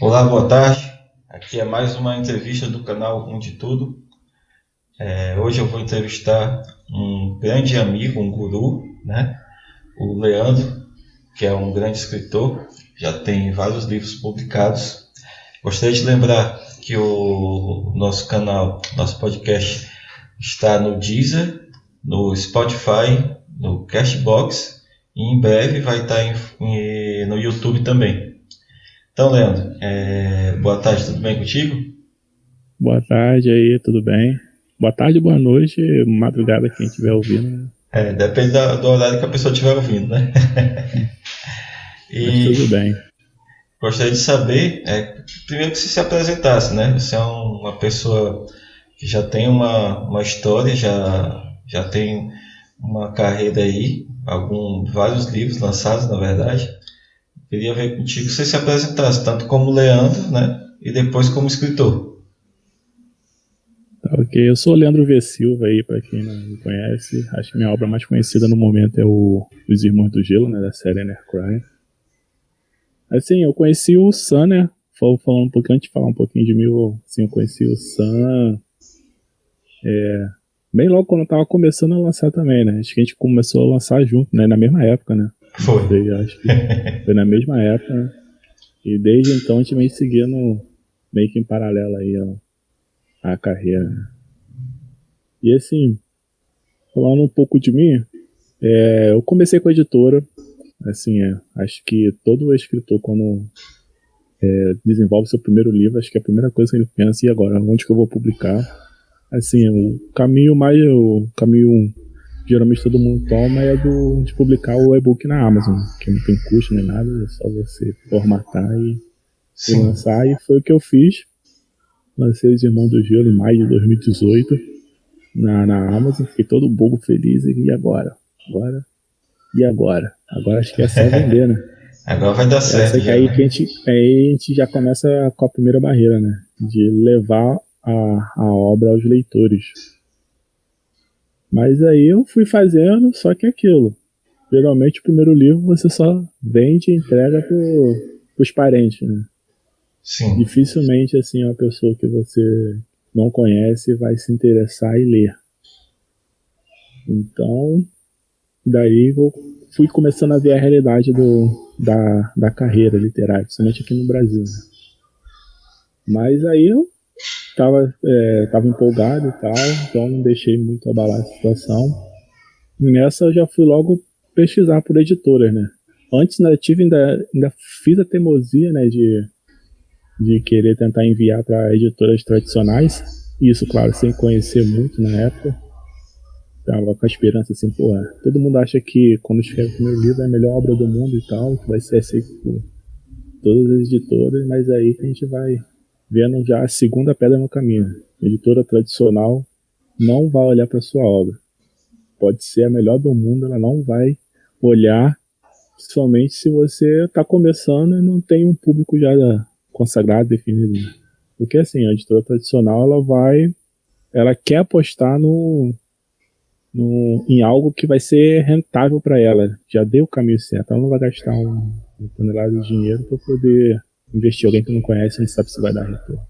Olá, boa tarde. Aqui é mais uma entrevista do canal Um de Tudo. Hoje eu vou entrevistar um grande amigo, um guru, né? O Leandro, que é um grande escritor, já tem vários livros publicados. Gostaria de lembrar que o nosso canal, nosso podcast, está no Deezer, no Spotify, no Castbox e em breve vai estar no YouTube também. Então, Leandro, boa tarde, tudo bem contigo? Boa tarde aí, tudo bem? Boa tarde, boa noite, madrugada quem estiver ouvindo, né? Depende do horário que a pessoa estiver ouvindo, né? Mas tudo bem. Gostaria de saber, primeiro que você se apresentasse, né? Você é uma pessoa que já tem uma história, já tem uma carreira aí, vários livros lançados, na verdade. Queria ver contigo que você se apresentasse, tanto como Leandro, né? E depois como escritor. Tá, ok. Eu sou o Leandro V. Silva aí, para quem não me conhece. Acho que minha obra mais conhecida no momento é Os Irmãos do Gelo, né? Da série Enercrime. Assim, eu conheci o Sam, né? Falando um pouquinho, antes de falar um pouquinho de mim, eu conheci o Sam bem logo quando eu tava começando a lançar também, né? Acho que a gente começou a lançar junto, né? Na mesma época, né? Foi. Acho que foi na mesma época, né? E desde então a gente vem seguindo meio que em paralelo aí a carreira, né? E assim, falando um pouco de mim, eu comecei com a editora. Assim, acho que todo escritor, quando desenvolve seu primeiro livro, acho que a primeira coisa que ele pensa, e agora, onde que eu vou publicar? Assim, o caminho geralmente todo mundo toma de publicar o e-book na Amazon, que não tem custo nem nada, é só você formatar e lançar, e foi o que eu fiz. Lancei Os Irmãos do Gelo em maio de 2018 na Amazon, fiquei todo bobo, feliz, e agora? E agora? Agora acho que é só vender, né? Agora vai dar certo. Essa que aí que a gente já começa com a primeira barreira, né? De levar a obra aos leitores. Mas aí eu fui fazendo, só que aquilo. Geralmente o primeiro livro você só vende e entrega pros parentes, né? Sim. Dificilmente, assim, uma pessoa que você não conhece vai se interessar e ler. Então, daí eu fui começando a ver a realidade da carreira literária, principalmente aqui no Brasil, né? Mas aí eu tava empolgado e tal, então não deixei muito abalar a situação. E nessa eu já fui logo pesquisar por editoras, né? Antes ainda fiz a teimosia, né, de querer tentar enviar para editoras tradicionais. Isso, claro, sem conhecer muito na época. Tava com a esperança assim, todo mundo acha que quando escreve o primeiro livro é a melhor obra do mundo e tal, que vai ser aceito por todas as editoras, mas aí a gente vai vendo já a segunda pedra no caminho. A editora tradicional não vai olhar para sua obra. Pode ser a melhor do mundo, ela não vai olhar, principalmente se você está começando e não tem um público já consagrado, definido. Porque assim, a editora tradicional ela quer apostar em algo que vai ser rentável para ela. Já deu o caminho certo. Ela não vai gastar uma tonelada de dinheiro para poder investir alguém que não conhece e não sabe se vai dar retorno.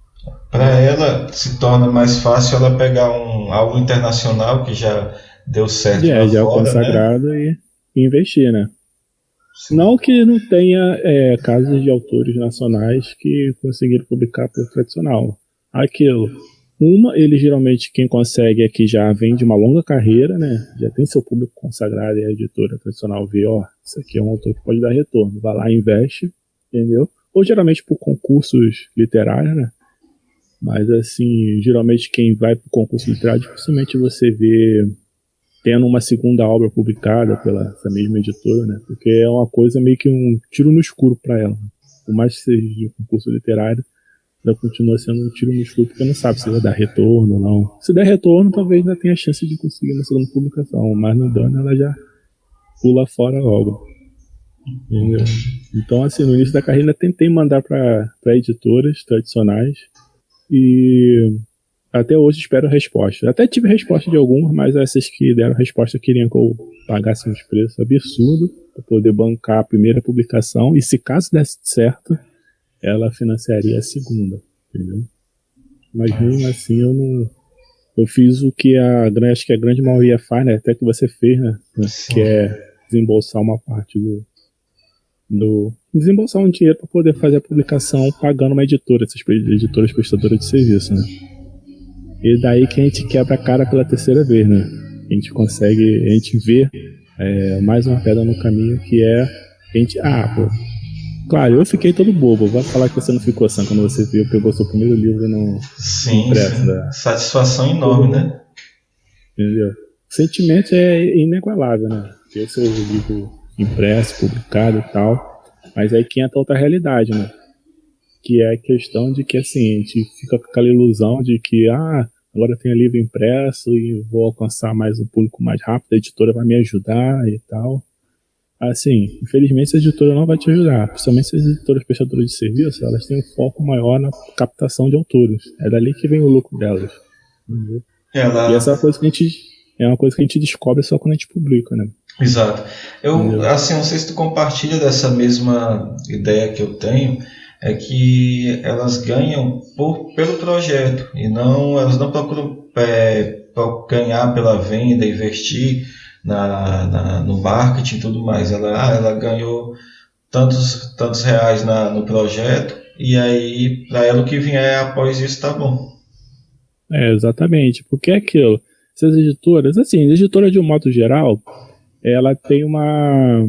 Para ela se torna mais fácil ela pegar algo internacional que já deu certo lá Já fora, consagrado, né? E investir, né? Sim. Não que não tenha casos de autores nacionais que conseguiram publicar por tradicional. Aquilo. Ele geralmente quem consegue é que já vem de uma longa carreira, né? Já tem seu público consagrado e a editora tradicional vê, isso aqui é um autor que pode dar retorno. Vai lá e investe, entendeu? Ou geralmente por concursos literários, né? Mas assim, geralmente quem vai para o concurso literário, dificilmente você vê tendo uma segunda obra publicada pela essa mesma editora, né? Porque é uma coisa meio que um tiro no escuro para ela. Por mais que seja de um concurso literário, ela continua sendo um tiro no escuro porque não sabe se vai dar retorno ou não. Se der retorno, talvez ainda tenha chance de conseguir uma segunda publicação, mas não dando, ela já pula fora logo. Entendeu? Então, assim, no início da carreira, tentei mandar para editoras tradicionais e até hoje espero resposta. Até tive resposta de alguns, mas essas que deram resposta queriam que eu pagasse uns preços absurdos para poder bancar a primeira publicação, e se caso desse certo, ela financiaria a segunda, entendeu? Mas mesmo assim eu fiz o que acho que a grande maioria faz, né? Até que você fez, né? Sim. Que é desembolsar uma parte desembolsar um dinheiro para poder fazer a publicação pagando uma editora, essas editoras prestadoras de serviço, né? E daí que a gente quebra a cara pela terceira vez, né? A gente vê mais uma pedra no caminho, que é a gente, claro, eu fiquei todo bobo. Vai falar que você não ficou assim quando você pegou seu primeiro livro no impresso. Sim. Né? Satisfação enorme, né? Entendeu? O sentimento é inigualável, né? Ter seu livro impresso, publicado e tal. Mas aí que entra outra realidade, né? Que é a questão de que, assim, a gente fica com aquela ilusão de que, agora eu tenho livro impresso e vou alcançar mais um público mais rápido, a editora vai me ajudar e tal. Assim, infelizmente a editora não vai te ajudar, principalmente as editoras prestadoras de serviço, elas têm um foco maior na captação de autores. É dali que vem o lucro delas. Entendeu? E essa é uma coisa que a gente descobre só quando a gente publica, né? Exato. Assim, não sei se tu compartilha dessa mesma ideia que eu tenho, é que elas ganham pelo projeto, e elas não procuram ganhar pela venda, investir no marketing e tudo mais. Ela ganhou tantos reais no projeto, e aí para ela o que vier após isso tá bom. Exatamente, porque é aquilo. Essas editoras, assim, a editora de um modo geral, ela tem uma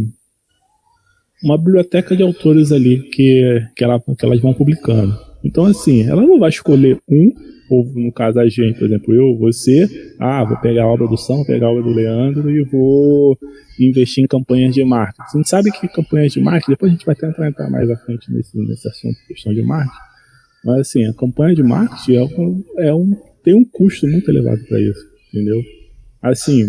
biblioteca de autores ali que elas vão publicando. Então, assim, ela não vai escolher ou no caso a gente, por exemplo, você, vou pegar a obra do São, vou pegar a obra do Leandro e vou investir em campanhas de marketing. A gente sabe que campanhas de marketing, depois a gente vai tentar entrar mais à frente nesse assunto, questão de marketing, mas assim, a campanha de marketing tem um custo muito elevado para isso, entendeu? Assim,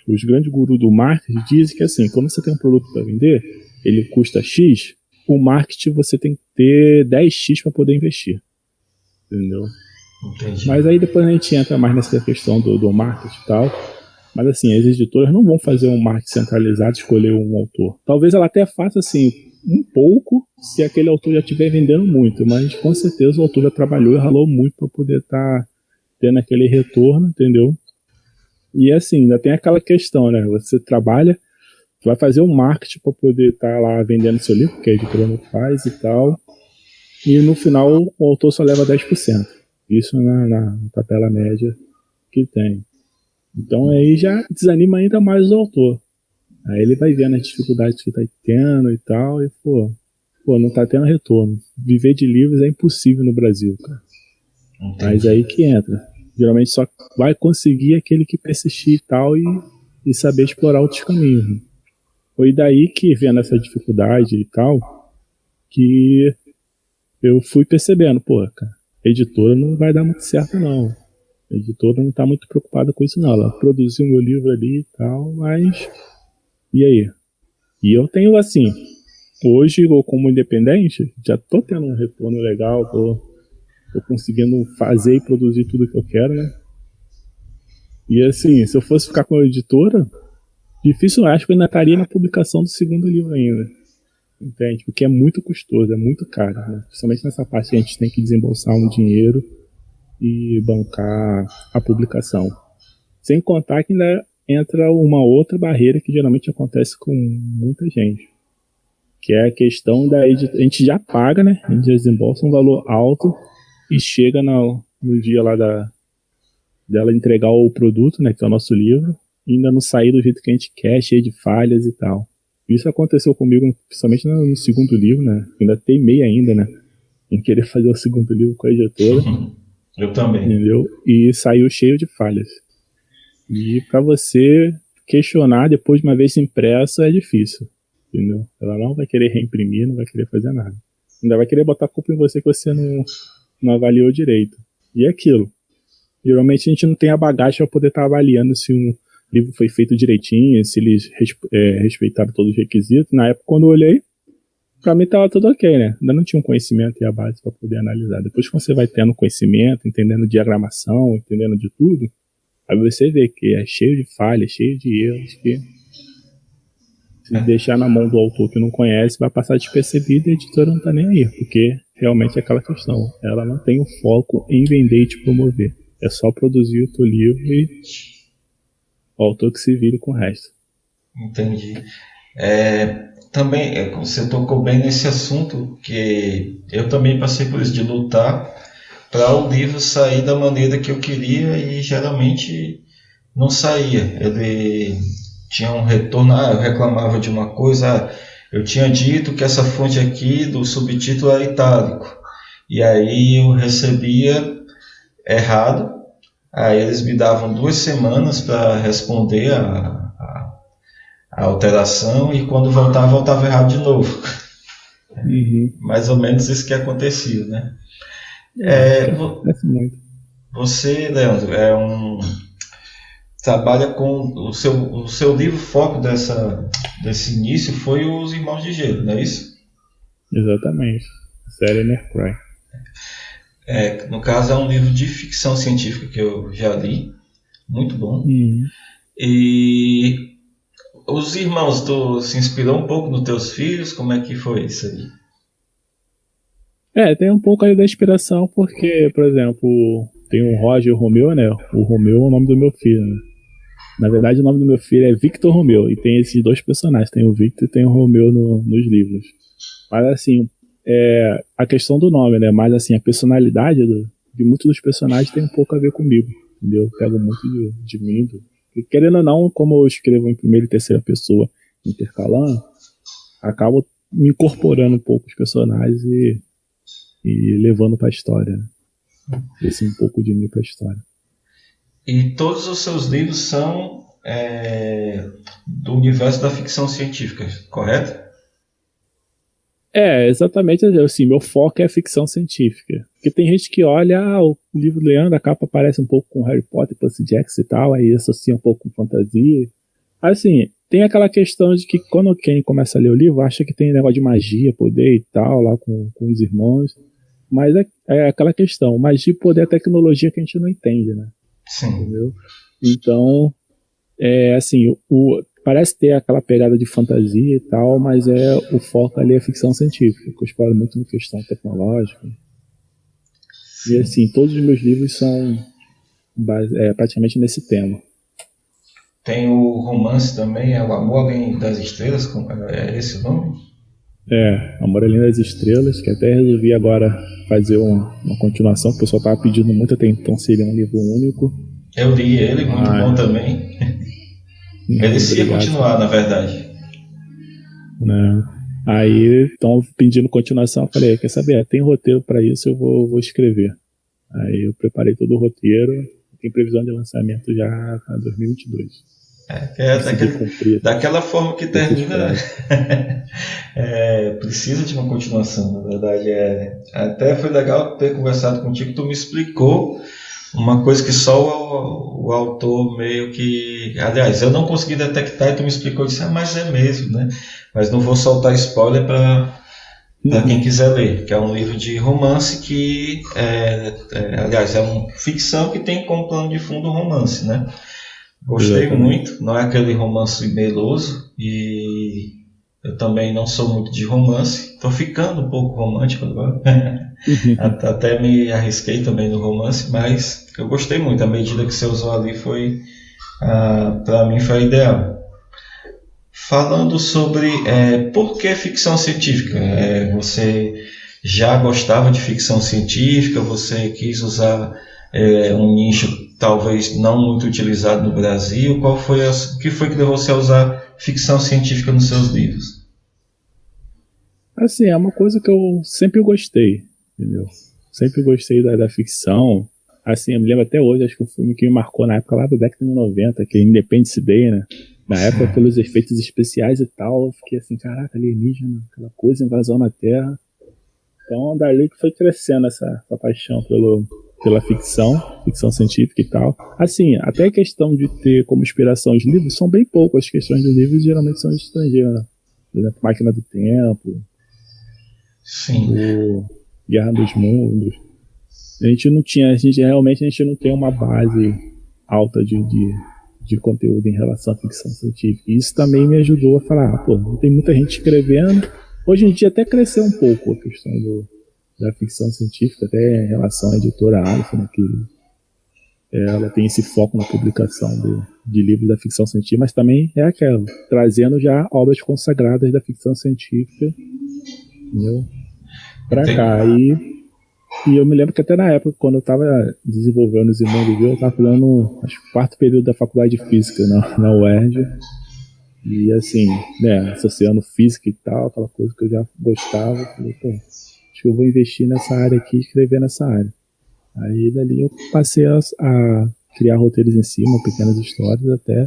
os grandes gurus do marketing dizem que, assim, quando você tem um produto para vender, ele custa X, o marketing você tem que ter 10X para poder investir. Entendeu? Entendi. Mas aí depois a gente entra mais nessa questão do marketing e tal. Mas assim, as editoras não vão fazer um marketing centralizado, escolher um autor. Talvez ela até faça assim, um pouco, se aquele autor já estiver vendendo muito, mas com certeza o autor já trabalhou e ralou muito para poder estar tendo aquele retorno, entendeu? E assim, ainda tem aquela questão, né? Você trabalha, vai fazer um marketing para poder estar lá vendendo seu livro, que a editora não faz e tal, e no final o autor só leva 10%. Isso na tabela média que tem. Então aí já desanima ainda mais o autor. Aí ele vai vendo as dificuldades que está tendo e tal, e não está tendo retorno. Viver de livros é impossível no Brasil, cara. Entendi. Mas aí que entra. Geralmente só vai conseguir aquele que persistir e tal, e saber explorar outros caminhos. Né? Foi daí que, vendo essa dificuldade e tal, que eu fui percebendo, cara, a editora não vai dar muito certo não. A editora não está muito preocupada com isso não. Ela produziu meu livro ali e tal, mas e aí? E eu tenho assim, hoje eu como independente, já tô tendo um retorno legal, tô conseguindo fazer e produzir tudo que eu quero, né? E assim, se eu fosse ficar com a editora, difícil, acho que eu ainda estaria na publicação do segundo livro ainda. Entende? Porque é muito custoso, é muito caro, né? Principalmente nessa parte que a gente tem que desembolsar um dinheiro e bancar a publicação. Sem contar que ainda entra uma outra barreira que geralmente acontece com muita gente, que é a questão a gente já paga, né? A gente já desembolsa um valor alto e chega no dia lá dela entregar o produto, né, que é o nosso livro, e ainda não sair do jeito que a gente quer, cheio de falhas e tal. Isso aconteceu comigo, principalmente no segundo livro, né? Ainda teimei ainda, né? Em querer fazer o segundo livro com a editora. Eu também. Entendeu? E saiu cheio de falhas. E para você questionar depois de uma vez impresso é difícil. Entendeu? Ela não vai querer reimprimir, não vai querer fazer nada. Ainda vai querer botar a culpa em você que você não avaliou direito. E é aquilo. Geralmente a gente não tem a bagagem para poder estar avaliando se um livro foi feito direitinho, se eles respeitaram todos os requisitos. Na época, quando eu olhei, Pra mim tava tudo ok, né? Ainda não tinha um conhecimento e a base pra poder analisar. Depois que você vai tendo conhecimento, entendendo diagramação, entendendo de tudo, aí você vê que é cheio de falhas, cheio de erros, que se deixar na mão do autor que não conhece, vai passar despercebido e a editora não tá nem aí, porque realmente é aquela questão. Ela não tem o foco em vender e te promover. É só produzir o teu livro e o autor que se vire com o resto. Entendi. Também você tocou bem nesse assunto, que eu também passei por isso, de lutar para o livro sair da maneira que eu queria e geralmente não saía. Ele tinha um retorno, eu reclamava de uma coisa, eu tinha dito que essa fonte aqui do subtítulo era itálico, e aí eu recebia errado, aí eles me davam 2 semanas para responder a alteração, e quando voltava errado de novo. Uhum. Mais ou menos isso que acontecia, né? Você, Leandro, trabalha com o seu livro, foco desse início foi Os Irmãos de Gelo, não é isso? Exatamente, série Necroy. No caso é um livro de ficção científica que eu já li, muito bom. Uhum. E Os Irmãos, tu se inspirou um pouco nos teus filhos? Como é que foi isso aí? Tem um pouco aí da inspiração, porque, por exemplo, tem o Roger e o Romeu, né? O Romeu é o nome do meu filho, né? Na verdade, o nome do meu filho é Victor Romeu, e tem esses 2 personagens, tem o Victor e tem o Romeu nos livros. Mas, assim, a questão do nome, né? Mas, assim, a personalidade de muitos dos personagens tem um pouco a ver comigo, entendeu? Eu pego muito de mim, e, querendo ou não, como eu escrevo em primeira e terceira pessoa intercalando, acabo me incorporando um pouco os personagens e levando para a história, né? Esse um pouco de mim para a história. E todos os seus livros são do universo da ficção científica, correto? Exatamente assim, meu foco é a ficção científica. Porque tem gente que olha, o livro do Leandro, a capa parece um pouco com Harry Potter, Percy Jackson e tal, aí associa um pouco com fantasia. Assim, tem aquela questão de que quando quem começa a ler o livro, acha que tem negócio de magia, poder e tal, lá com os irmãos. Mas é aquela questão, magia, poder, é tecnologia que a gente não entende, né? Sim. Entendeu? Então, assim, parece ter aquela pegada de fantasia e tal, mas o foco ali é ficção científica, que eu exploro muito em questão tecnológica. Sim. E assim, todos os meus livros são praticamente nesse tema. Tem o romance também, O Amor Além das Estrelas, é esse o nome? Amor Além das Estrelas, que até resolvi agora fazer uma continuação, que o pessoal estava pedindo muito até então, seria um livro único. Eu li ele, muito bom também. Merecia continuar, na verdade. Aí estão pedindo continuação, eu falei, quer saber, tem roteiro para isso, eu vou escrever. Aí eu preparei todo o roteiro, tem previsão de lançamento já para 2022. Daquela forma que termina, precisa de uma continuação, na verdade. Até foi legal ter conversado contigo, tu me explicou uma coisa que só o autor meio que... Aliás, eu não consegui detectar e tu me explicou e disse, mas é mesmo, né? Mas não vou soltar spoiler para quem quiser ler, que é um livro de romance que, aliás, é uma ficção que tem como plano de fundo um romance, né? Gostei muito, não é aquele romance meloso, e eu também não sou muito de romance, estou ficando um pouco romântico agora, até me arrisquei também no romance, mas eu gostei muito, a medida que você usou ali para mim foi ideal. Falando sobre por que ficção científica, você já gostava de ficção científica, você quis usar um nicho talvez não muito utilizado no Brasil, o que foi que levou você a usar ficção científica nos seus livros? Assim, é uma coisa que eu sempre gostei, entendeu? Sempre gostei da ficção. Assim, eu me lembro até hoje, acho que o filme que me marcou na época lá do década de 90, que é Independence Day, né? Na época, pelos efeitos especiais e tal, eu fiquei assim, caraca, alienígena, aquela coisa, invasão na Terra. Então, dali que foi crescendo essa paixão pela ficção científica e tal. Assim, até a questão de ter como inspiração os livros, são bem poucas as questões dos livros, geralmente são estrangeiras, né? Por exemplo, Máquina do Tempo, Sim. o Guerra dos Mundos. A gente realmente não tem uma base alta de conteúdo em relação à ficção científica. E isso também me ajudou a falar, pô, não tem muita gente escrevendo. Hoje em dia até cresceu um pouco a questão da ficção científica, até em relação à editora Alfa, né, que ela tem esse foco na publicação de livros da ficção científica, mas também é aquela, trazendo já obras consagradas da ficção científica, entendeu? Pra cá. E eu me lembro que até na época, quando eu estava desenvolvendo os Irmãos do Viu, eu estava fazendo, acho que o 4º período da faculdade de Física na UERJ. E assim, né, associando física e tal, aquela coisa que eu já gostava, eu falei, pô, acho que eu vou investir nessa área aqui, escrever nessa área. Aí dali eu passei a criar roteiros em cima, pequenas histórias, até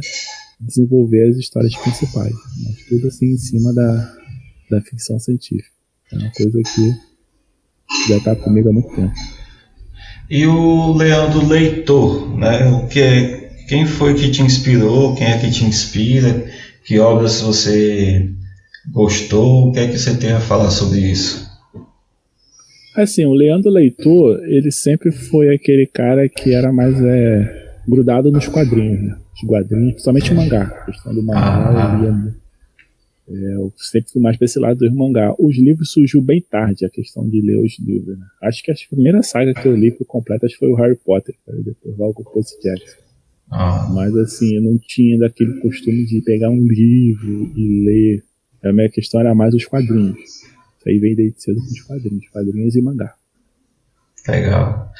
desenvolver as histórias principais. Mas tudo assim em cima da ficção científica. É uma coisa que já está comigo há muito tempo. E o Leandro Leitor, né? Quem foi que te inspirou? Quem é que te inspira? Que obras você gostou? O que é que você tem a falar sobre isso? Assim, o Leandro Leitor, ele sempre foi aquele cara que era mais grudado nos quadrinhos, né? Os quadrinhos, principalmente o mangá. A questão do mangá, eu sempre fui mais para esse lado do mangá. Os livros surgiu bem tarde, a questão de ler os livros, né? Acho que a primeira saga que eu li por completo foi o Harry Potter, cara, depois logo o Percy Jackson. Mas assim, eu não tinha daquele costume de pegar um livro e ler. A minha questão era mais os quadrinhos. Isso aí veio desde cedo com os quadrinhos e mangá. Legal.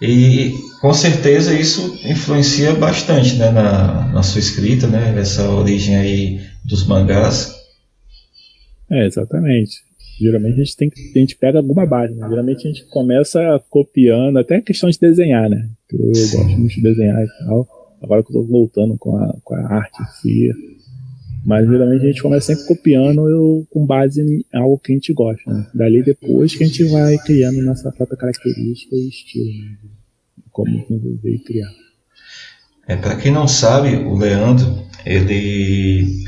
E com certeza isso influencia bastante, né, na sua escrita, né? Essa origem aí dos mangás. Exatamente. Geralmente a gente pega alguma base, né? Geralmente a gente começa copiando, até a questão de desenhar, né? Eu gosto muito de desenhar e tal. Agora que eu tô voltando com a arte em si. Mas geralmente a gente começa sempre copiando com base em algo que a gente gosta, né? Dali depois que a gente vai criando nossa própria característica e estilo, né? Como desenvolver e criar. Para quem não sabe, o Leandro, ele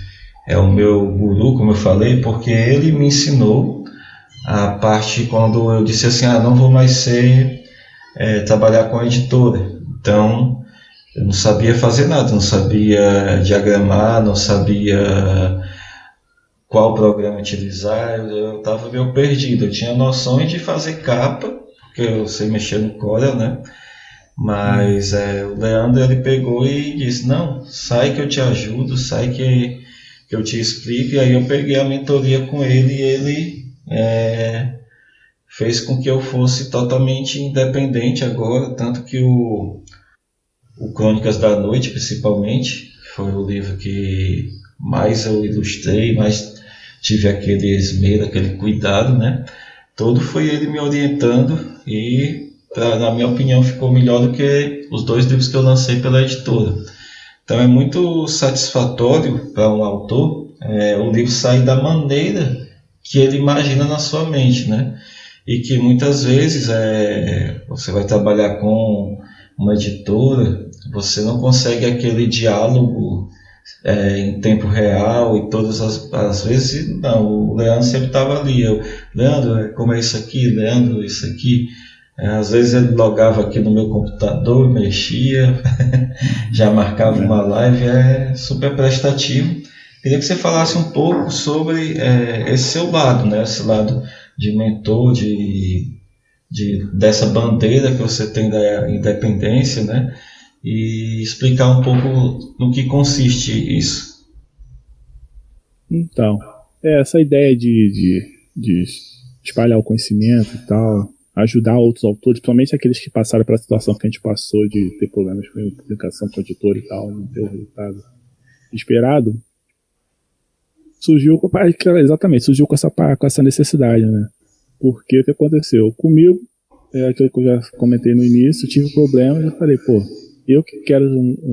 é o meu guru, como eu falei, porque ele me ensinou a parte quando eu disse assim, não vou mais trabalhar com a editora. Então, eu não sabia fazer nada, não sabia diagramar, não sabia qual programa utilizar, eu estava meio perdido. Eu tinha noções de fazer capa, porque eu sei mexer no Corel, né? Mas o Leandro, ele pegou e disse, não, sai que eu te ajudo, sai que eu te explico. E aí eu peguei a mentoria com ele e ele fez com que eu fosse totalmente independente agora, tanto que o Crônicas da Noite, principalmente, foi o livro que mais eu ilustrei, mais tive aquele esmero, aquele cuidado, né? Todo foi ele me orientando e, na minha opinião, ficou melhor do que os 2 livros que eu lancei pela editora. Então é muito satisfatório para um autor o livro sair da maneira que ele imagina na sua mente, né? E que muitas vezes você vai trabalhar com uma editora, você não consegue aquele diálogo em tempo real e todas as vezes, não, o Leandro sempre estava ali, Leandro, como é isso aqui, Leandro, isso aqui, às vezes ele logava aqui no meu computador, mexia, já marcava uma live, super prestativo. Queria que você falasse um pouco sobre esse seu lado, né, esse lado de mentor, dessa bandeira que você tem da independência, né? E explicar um pouco no que consiste isso. Então, essa ideia de espalhar o conhecimento e tal, ajudar outros autores, principalmente aqueles que passaram pela situação que a gente passou de ter problemas com publicação com editor e tal, não ter o resultado esperado, surgiu com essa necessidade, né? Porque o que aconteceu? Comigo, aquilo que eu já comentei no início, tive um problema e eu falei, pô, eu que quero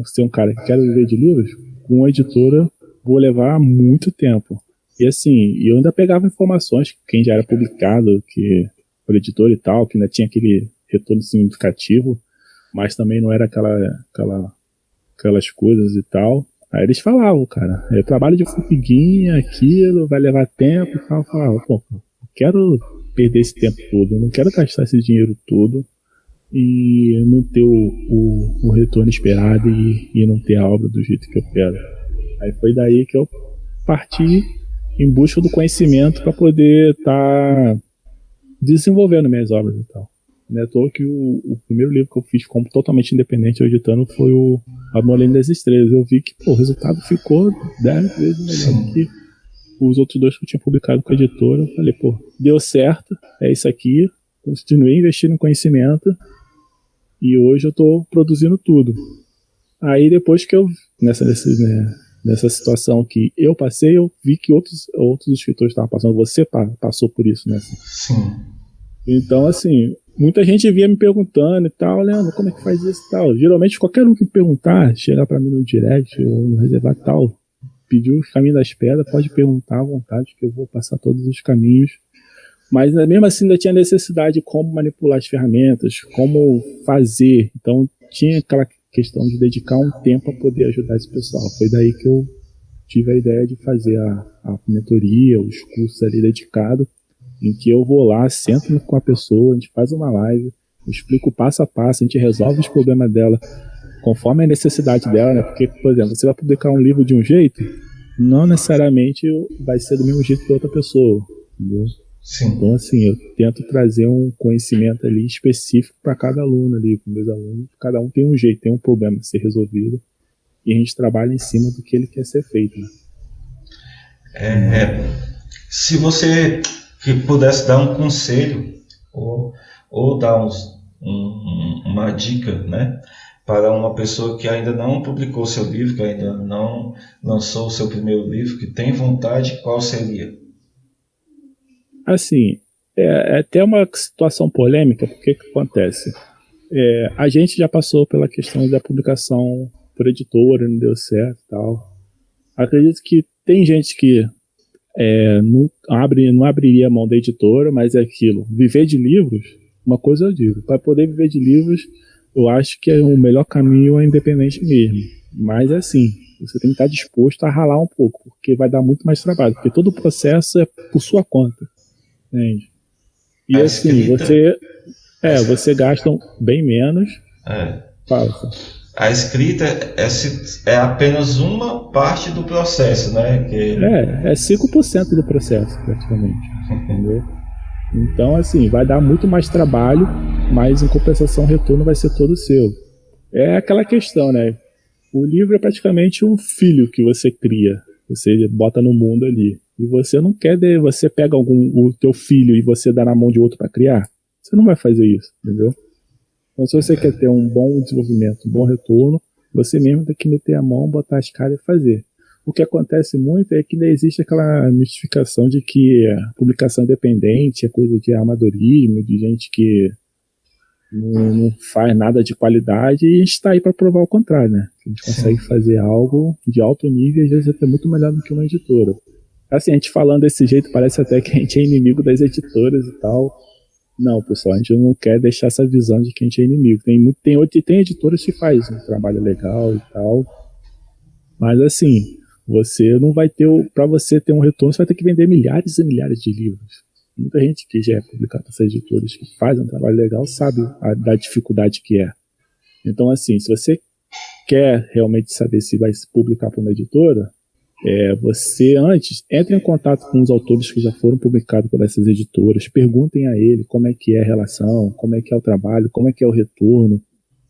ser um cara que quero viver de livros, com uma editora vou levar muito tempo. E assim, eu ainda pegava informações, quem já era publicado, que por editor e tal, que ainda tinha aquele retorno significativo, mas também não era aquelas coisas e tal. Aí eles falavam, cara, trabalho de formiguinha, aquilo, vai levar tempo e tal. Eu falava, pô, quero perder esse tempo todo, eu não quero gastar esse dinheiro todo e não ter o retorno esperado e não ter a obra do jeito que eu quero. Aí foi daí que eu parti em busca do conhecimento para poder estar desenvolvendo minhas obras e tal. Não é à toa que o primeiro livro que eu fiz como totalmente independente, eu editando, foi o Amor Além das Estrelas. Eu vi que o resultado ficou 10 vezes melhor do que os outros 2 que eu tinha publicado com a editora. Eu falei, deu certo, é isso aqui. Continuei investindo em conhecimento e hoje eu estou produzindo tudo. Aí depois que eu, nessa situação que eu passei, eu vi que outros escritores estavam passando. Você passou por isso, né? Sim. Então, assim, muita gente vinha me perguntando e tal, Leandro, como é que faz isso e tal. Geralmente, qualquer um que me perguntar, chegar pra mim no direct ou no reservar tal, pediu os caminhos das pedras, pode perguntar à vontade, que eu vou passar todos os caminhos. Mas mesmo assim ainda tinha necessidade de como manipular as ferramentas, como fazer. Então tinha aquela questão de dedicar um tempo a poder ajudar esse pessoal. Foi daí que eu tive a ideia de fazer a mentoria, os cursos ali dedicados, em que eu vou lá, sento com a pessoa, a gente faz uma live, eu explico passo a passo, a gente resolve os problemas dela conforme a necessidade dela, né? Porque, por exemplo, você vai publicar um livro de um jeito, não necessariamente vai ser do mesmo jeito que outra pessoa, entendeu? Sim. Então, assim, eu tento trazer um conhecimento ali específico para cada aluno ali, com meus alunos. Cada um tem um jeito, tem um problema a ser resolvido e a gente trabalha em cima do que ele quer ser feito, né? Se você pudesse dar um conselho ou dar uma dica, né, para uma pessoa que ainda não publicou seu livro, que ainda não lançou o seu primeiro livro, que tem vontade, qual seria? Assim, é até uma situação polêmica, porque o que acontece? A gente já passou pela questão da publicação por editora, não deu certo e tal. Acredito que tem gente que não abriria a mão da editora, mas é aquilo. Viver de livros, uma coisa eu digo, para poder viver de livros, eu acho que o melhor caminho é independente mesmo. Mas é assim, você tem que estar disposto a ralar um pouco, porque vai dar muito mais trabalho, porque todo o processo é por sua conta. Entende? E assim, você gasta bem menos. Fala. A escrita é apenas uma parte do processo, né? É 5% do processo, praticamente. Entendeu? Então, assim, vai dar muito mais trabalho, mas em compensação o retorno vai ser todo seu. É aquela questão, né? O livro é praticamente um filho que você cria, você bota no mundo ali. E você não quer, você pega o teu filho e você dá na mão de outro para criar. Você não vai fazer isso, entendeu? Então, se você quer ter um bom desenvolvimento, um bom retorno, você mesmo tem que meter a mão, botar as caras e fazer. O que acontece muito é que ainda existe aquela mistificação de que a publicação independente é coisa de amadorismo, de gente que não faz nada de qualidade, e a gente está aí para provar o contrário, né? A gente consegue fazer algo de alto nível e às vezes até muito melhor do que uma editora. Assim, a gente falando desse jeito parece até que a gente é inimigo das editoras e tal. Não, pessoal, a gente não quer deixar essa visão de que a gente é inimigo. Tem editoras que fazem um trabalho legal e tal, mas assim, você não vai ter, para você ter um retorno, você vai ter que vender milhares e milhares de livros. Muita gente que já é publicada nessas editoras que fazem um trabalho legal sabe da dificuldade que é. Então, assim, se você quer realmente saber se vai se publicar para uma editora, você antes entre em contato com os autores que já foram publicados por essas editoras, perguntem a ele como é que é a relação, como é que é o trabalho, como é que é o retorno,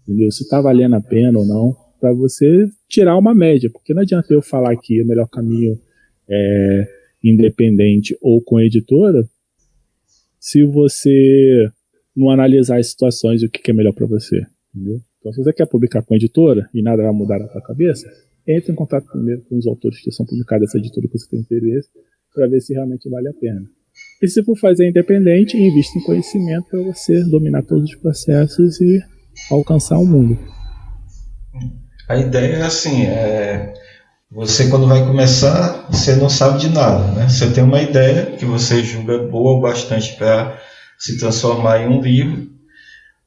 entendeu? Se está valendo a pena ou não, para você tirar uma média, porque não adianta eu falar que o melhor caminho é independente ou com editora, se você não analisar as situações e o que é melhor para você, entendeu? Então, se você quer publicar com editora e nada vai mudar na sua cabeça, entre em contato primeiro com os autores que são publicados nessa editora que você tem interesse, para ver se realmente vale a pena. E se for fazer independente, invista em conhecimento para você dominar todos os processos e alcançar o mundo. A ideia é assim, você quando vai começar, você não sabe de nada, né? Você tem uma ideia que você julga boa o bastante para se transformar em um livro,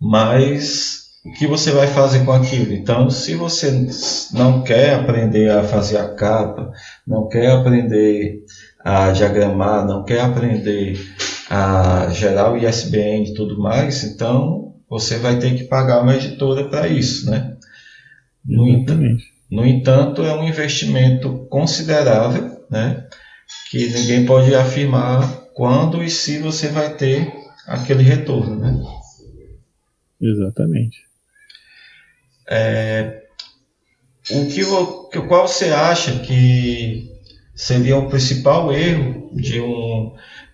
mas o que você vai fazer com aquilo? Então, se você não quer aprender a fazer a capa, não quer aprender a diagramar, não quer aprender a gerar o ISBN e tudo mais, então você vai ter que pagar uma editora para isso, né? No entanto, é um investimento considerável, né? Que ninguém pode afirmar quando e se você vai ter aquele retorno, né? Exatamente. Qual você acha que seria o principal erro de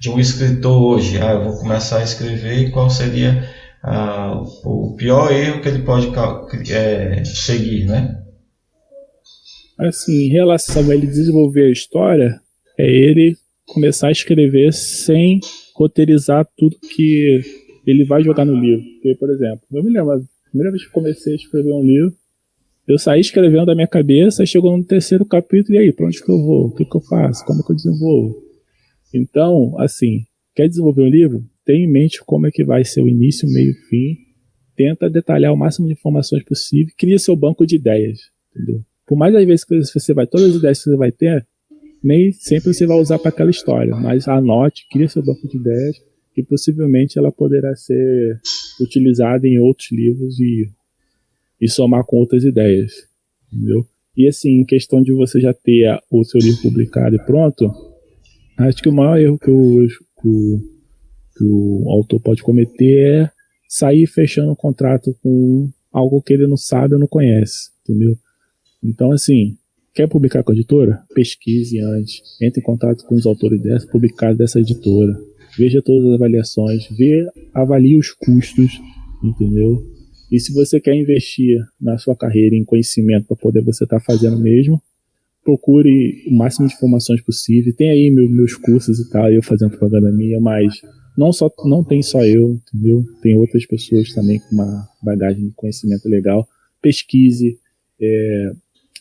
um escritor hoje? Eu vou começar a escrever, e qual seria o pior erro que ele pode seguir, né? Assim, em relação a ele desenvolver a história, é ele começar a escrever sem roteirizar tudo que ele vai jogar no livro. Porque, por exemplo, eu me lembro, a primeira vez que comecei a escrever um livro, eu saí escrevendo da minha cabeça, chegou no terceiro capítulo, e aí, pra onde que eu vou? O que eu faço? Como que eu desenvolvo? Então, assim, quer desenvolver um livro? Tenha em mente como é que vai ser o início, o meio e o fim. Tenta detalhar o máximo de informações possível. Cria seu banco de ideias, entendeu? Por mais às vezes que todas as ideias que você vai ter, nem sempre você vai usar para aquela história, mas anote, cria seu banco de ideias, que possivelmente ela poderá ser utilizada em outros livros e somar com outras ideias, entendeu? E assim, em questão de você já ter o seu livro publicado e pronto, acho que o maior erro que o autor pode cometer é sair fechando um contrato com algo que ele não sabe ou não conhece, entendeu? Então, assim, quer publicar com a editora? Pesquise antes, entre em contato com os autores publicados dessa editora, veja todas as avaliações, avalie os custos, entendeu? E se você quer investir na sua carreira em conhecimento para poder você estar fazendo mesmo, procure o máximo de informações possível. Tem aí meus cursos e tal, eu fazendo propaganda minha, mas não tem só eu, entendeu? Tem outras pessoas também com uma bagagem de conhecimento legal. Pesquise,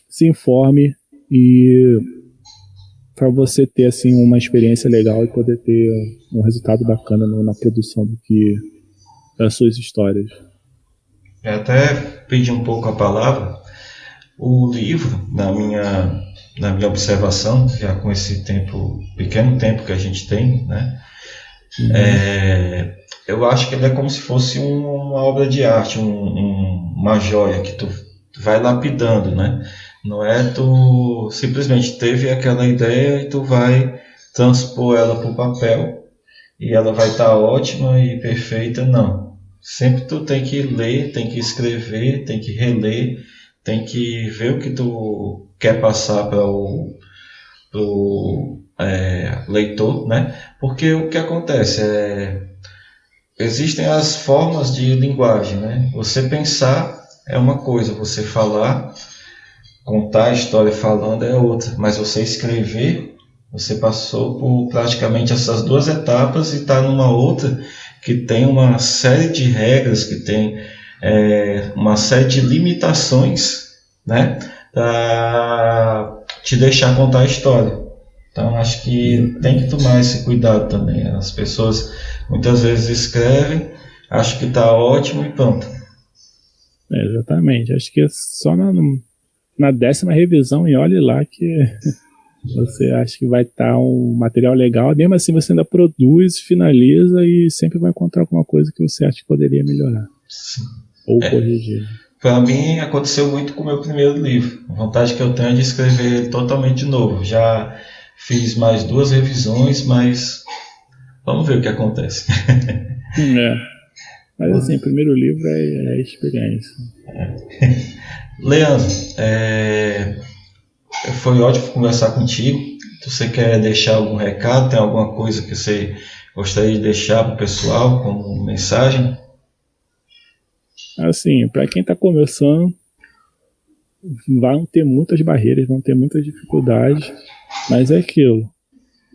se informe e para você ter assim uma experiência legal e poder ter um resultado bacana na produção das suas histórias. Eu até pedi um pouco a palavra. O livro, na minha observação, já com esse pequeno tempo que a gente tem, né? Eu acho que ele é como se fosse uma obra de arte, uma joia que tu vai lapidando, né? Não é tu simplesmente teve aquela ideia e tu vai transpor ela para o papel e ela vai estar ótima e perfeita, não. Sempre tu tem que ler, tem que escrever, tem que reler, tem que ver o que tu quer passar para o leitor, né? Porque o que acontece existem as formas de linguagem, né? Você pensar é uma coisa, você falar, contar a história falando é outra, mas você escrever, você passou por praticamente essas duas etapas e está numa outra que tem uma série de regras, que tem uma série de limitações, né, para te deixar contar a história. Então acho que tem que tomar esse cuidado também. As pessoas muitas vezes escrevem, acham que está ótimo e pronto. Exatamente, acho que é só na 10ª revisão e olhe lá que você acha que vai estar um material legal, mesmo assim você ainda produz, finaliza e sempre vai encontrar alguma coisa que você acha que poderia melhorar. Sim. Ou corrigir. Para mim aconteceu muito com o meu primeiro livro. A vontade que eu tenho é de escrever ele totalmente de novo. Já fiz mais 2 revisões, mas vamos ver o que acontece. Mas assim, o primeiro livro é experiência. Leandro, foi ótimo conversar contigo. Você quer deixar algum recado? Tem alguma coisa que você gostaria de deixar para o pessoal como mensagem? Assim, para quem está começando, vão ter muitas barreiras, vão ter muitas dificuldades, mas é aquilo.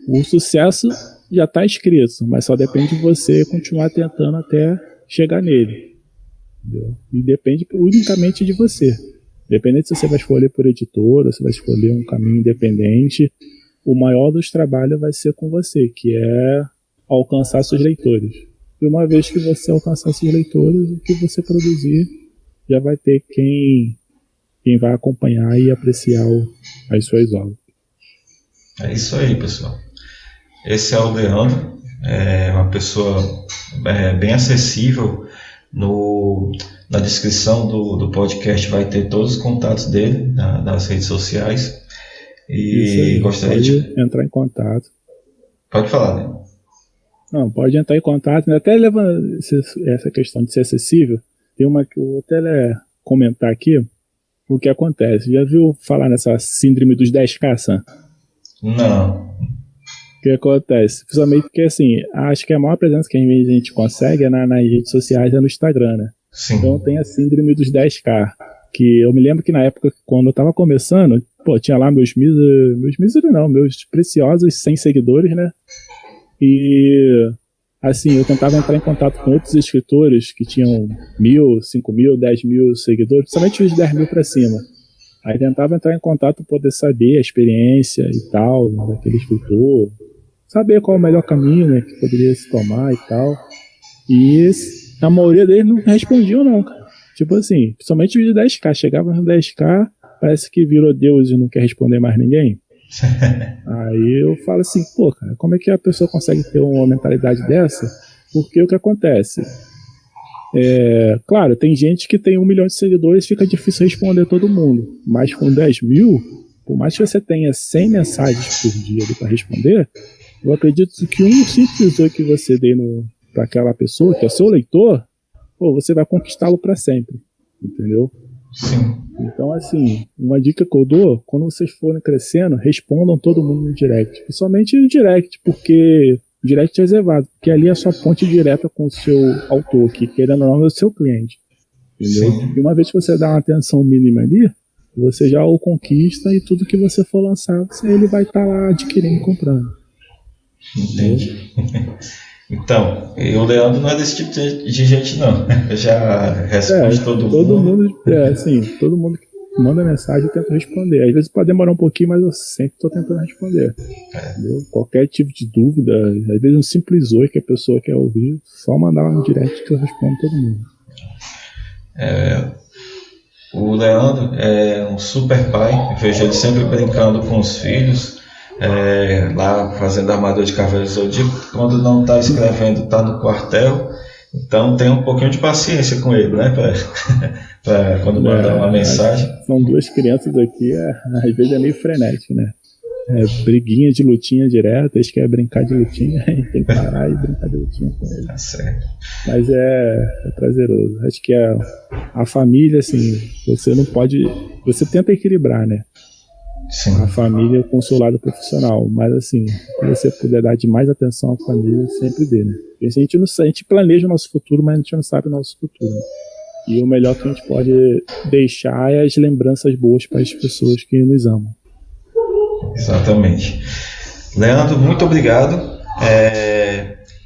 O sucesso já está escrito, mas só depende de você continuar tentando até chegar nele. Entendeu? E depende unicamente de você. Independente se você vai escolher por editora, se vai escolher um caminho independente, o maior dos trabalhos vai ser com você, que é alcançar seus leitores. E uma vez que você alcançar seus leitores, o que você produzir já vai ter quem vai acompanhar e apreciar as suas obras. É isso aí, pessoal. Esse é o Leandro. é uma pessoa bem acessível. Na descrição do podcast vai ter todos os contatos dele nas redes sociais. E gostaria de entrar em contato. Pode falar, né? Não, pode entrar em contato. Até levando essa questão de ser acessível, tem uma que eu vou até comentar aqui. O que acontece? Já viu falar nessa síndrome dos 10K, Sam? Não. O que acontece? Principalmente porque, assim, acho que a maior presença que a gente consegue nas redes sociais é no Instagram, né? Sim. Então tem a síndrome dos 10K. Que eu me lembro que na época, quando eu tava começando, tinha lá meus preciosos 100 seguidores, né? E, assim, eu tentava entrar em contato com outros escritores que tinham 1.000, 5.000, 10.000 seguidores, principalmente os 10.000 pra cima. Aí tentava entrar em contato para poder saber a experiência e tal daquele escritor, saber qual é o melhor caminho, né, que poderia se tomar e tal. E a maioria deles não respondiam não, cara. Tipo assim, principalmente os de 10K. Chegava no 10K, parece que virou Deus e não quer responder mais ninguém. Aí eu falo assim, cara, como é que a pessoa consegue ter uma mentalidade dessa? Porque o que acontece? Claro, tem gente que tem 1 milhão de seguidores, fica difícil responder todo mundo. Mas com 10.000, por mais que você tenha 100 mensagens por dia para responder, eu acredito que um simples oi que você dê para aquela pessoa, que é o seu leitor, você vai conquistá-lo para sempre, entendeu? Sim. Então, assim, uma dica que eu dou, quando vocês forem crescendo, respondam todo mundo no direct. Principalmente no direct, porque o direct é reservado, porque ali é a sua ponte direta com o seu autor, que querendo ou não é o seu cliente, entendeu? Sim. E uma vez que você dá uma atenção mínima ali, você já o conquista e tudo que você for lançar, ele vai estar lá adquirindo e comprando. Entendi. Então, o Leandro não é desse tipo de gente, não. Eu já respondo todo mundo. Todo mundo que manda mensagem eu tento responder. Às vezes pode demorar um pouquinho, mas eu sempre estou tentando responder. Entendeu? Qualquer tipo de dúvida, às vezes um simples oi que a pessoa quer ouvir, só mandar um direct que eu respondo todo mundo. O Leandro é um super pai. Eu vejo ele sempre brincando com os filhos. Lá fazendo armadura de Cavaleiro Zodíaco, quando não está escrevendo, está no quartel. Então tem um pouquinho de paciência com ele, né? Para quando mandar uma mensagem. São duas crianças aqui, às vezes é meio frenético, né? Briguinha de lutinha direta, eles querem brincar de lutinha, tem que parar e brincar de lutinha com ele. Tá certo. Mas é prazeroso. Acho que a família, assim, você não pode. Você tenta equilibrar, né? Sim. A família com o seu lado profissional, mas assim, se você puder dar de mais atenção à família, sempre dê, né? Porque a gente planeja o nosso futuro, mas a gente não sabe o nosso futuro, né? E o melhor que a gente pode deixar é as lembranças boas para as pessoas que nos amam. Exatamente. Leandro, muito obrigado.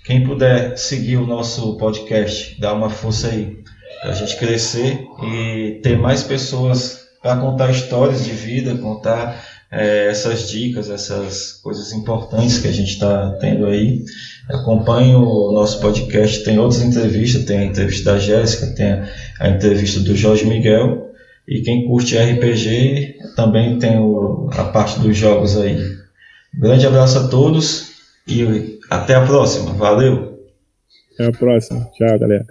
Quem puder seguir o nosso podcast, dá uma força aí para a gente crescer e ter mais pessoas para contar histórias de vida, contar essas dicas, essas coisas importantes que a gente está tendo aí. Acompanhe o nosso podcast, tem outras entrevistas, tem a entrevista da Jéssica, tem a entrevista do Jorge Miguel, e quem curte RPG também tem a parte dos jogos aí. Um grande abraço a todos e até a próxima. Valeu! Até a próxima. Tchau, galera.